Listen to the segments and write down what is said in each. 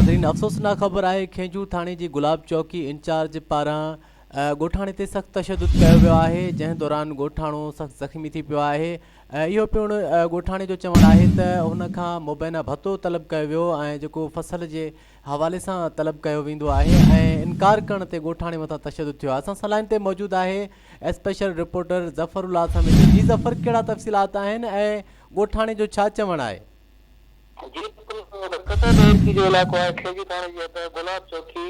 नाज़रीन, अफ़सोसनाक ख़बर आहे खैंजू थाणे जी गुलाब चौकी इंचार्ज पारां ॻोठाणे ते सख़्तु तशदुद कयो वियो आहे, जंहिं दौरान ॻोठाणो सख़्तु ज़ख़्मी थी पियो आहे। इहो पिणु ॻोठाणे जो चवणु आहे त हुन खां मुबैना भतो तलब कयो वियो ऐं जेको फसल जे हवाले सां तलब कयो वेंदो आहे ऐं इनकार करण ते ॻोठाणे मथां तशदुद थियो आहे। असां सां लाइन ते मौजूदु आहे स्पेशल रिपोर्टर ज़फ़रुल्लाह समेत। जी ज़फ़र, कहिड़ा तफ़सीलात आहिनि ऐं ॻोठाणे जो छा चवणु आहे? जी ॾहरकी जो इलाइक़ो आहे खैंजहो थाणे जी हद गुलाब चौकी,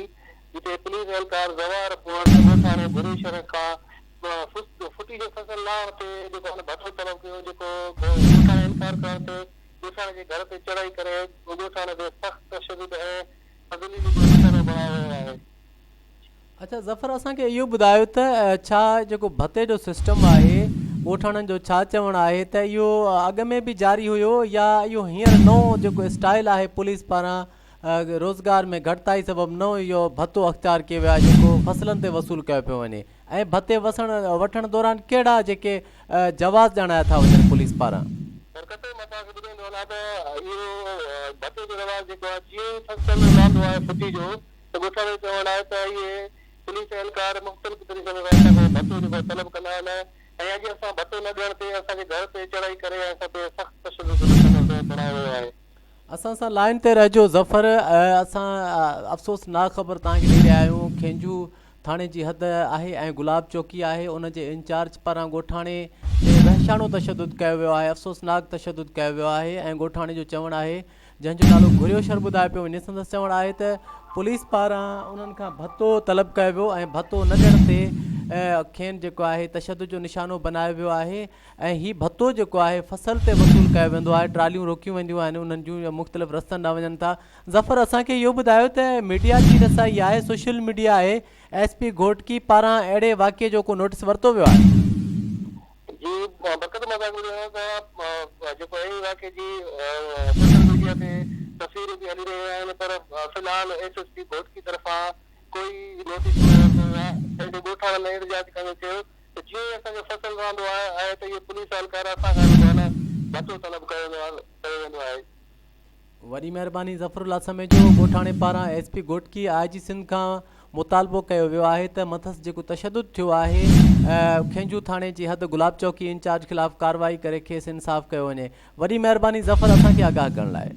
जिते पुलिस एहलकार ज़ोवार ॻोठाणे भुरेशर खां फुटी जो फसल लाहण ते जेको आहे भतो तलब कयो, जेको ॻोठाणे इनकार करण ते ॻोठाणे जे घर ते चढ़ाई करे ॻोठाणे ते सख़्तु तशदुद ऐं फज़ीली जो निशानो बणायो वियो आहे। अच्छा ज़फ़र, असांखे इहो ॿुधायो त छा जेको भते जो सिस्टम आहे ॻोठाणनि जो छा चवणु आहे त इहो अॻ में बि जारी हुयो या इहो हींअर नओं जेको स्टाइल आहे पुलिस पारां रोज़गार में घटिताई सबबु नओं इहो भतो अख़्तियार कयो वियो आहे जेको फसलनि ते वसूल कयो पियो वञे, ऐं भते वठण दौरान कहिड़ा जेके जवाज़ ॼाणाया था वञनि पुलिस पारां? भते जो रवाज़ जेको आहे जीअं फसल लहंदो आहे फुटी जो त ॻोठाणे चवणु आहे त इहे पुलिस एहलकार मुख़्तलिफ़ तरीक़े सां भतो जेको तलब कंदा आहिनि ऐं अॼु असां भतो न ॾियण ते असांजे घर ते चढ़ाई करे असां ते सख़्तु तशदुद बणायो वियो आहे। असां सां लाइन ते रहिजो ज़फ़र। असां अफ़सोसनाक ख़बर तव्हांखे ॾई रहिया आहियूं। खैंजू थाणे जी हद आहे ऐं गुलाब चौकी आहे, उन जे इंचार्ज पारां ॻोठाणे ते वहशाणो तशदुद कयो वियो आहे, अफ़सोसनाक तशदुद कयो वियो आहे ऐं ॻोठाणे जो चवणु आहे, जंहिंजो नालो घुरियो शर ॿुधाए पियो वञे, संदसि चवणु आहे त पुलिस पारां उन्हनि खां भतो तलब कयो वियो ऐं भतो न ॾियण ते खेनि जेको आहे तशदुद जो निशानो बनायो वियो आहे ऐं हीउ भतो जेको आहे फसल ते वसूल कयो वेंदो आहे। ट्रालियूं रोकियूं वेंदियूं आहिनि, उन्हनि जूं मुख़्तलिफ़ रस्तनि ॾांहुं वञनि था। ज़फ़र, असांखे इहो ॿुधायो त मीडिया जी रसाई आहे, सोशल मीडिया आहे, SP ॻोठकी पारां अहिड़े वाक़िए जो को नोटिस वरितो वियो आहे? जी बक़त मां जेको अहिड़े वाक़िए जी सोशल मीडिया ते तस्वीरूं बि हली रहियूं आहिनि, पर फ़िलहाल SSP ॻोठकी तरफ़ां कोई नोटिस पंहिंजे ॻोठाणे में इर्जाज कयो थियो त जीअं असांजो फसल रहंदो आहे त इहे पुलिस एहलकार असां खां भतो तलब कयो वेंदो आहे। वॾी महिरबानी ज़फ़रुल्लाह समेत जो ॻोठाणे पारां SP ॻोठकी IG सिंध खां मुतालबो कयो वियो आहे त मथस जेको तशदुद थियो आहे खैंजू थाणे जी हद गुलाब चौकी इंचार्ज ख़िलाफ़ कार्रवाई करे खेसि इंसाफ़ कयो वञे। वॾी महिरबानी ज़फ़र, असांखे आगाह करण लाइ।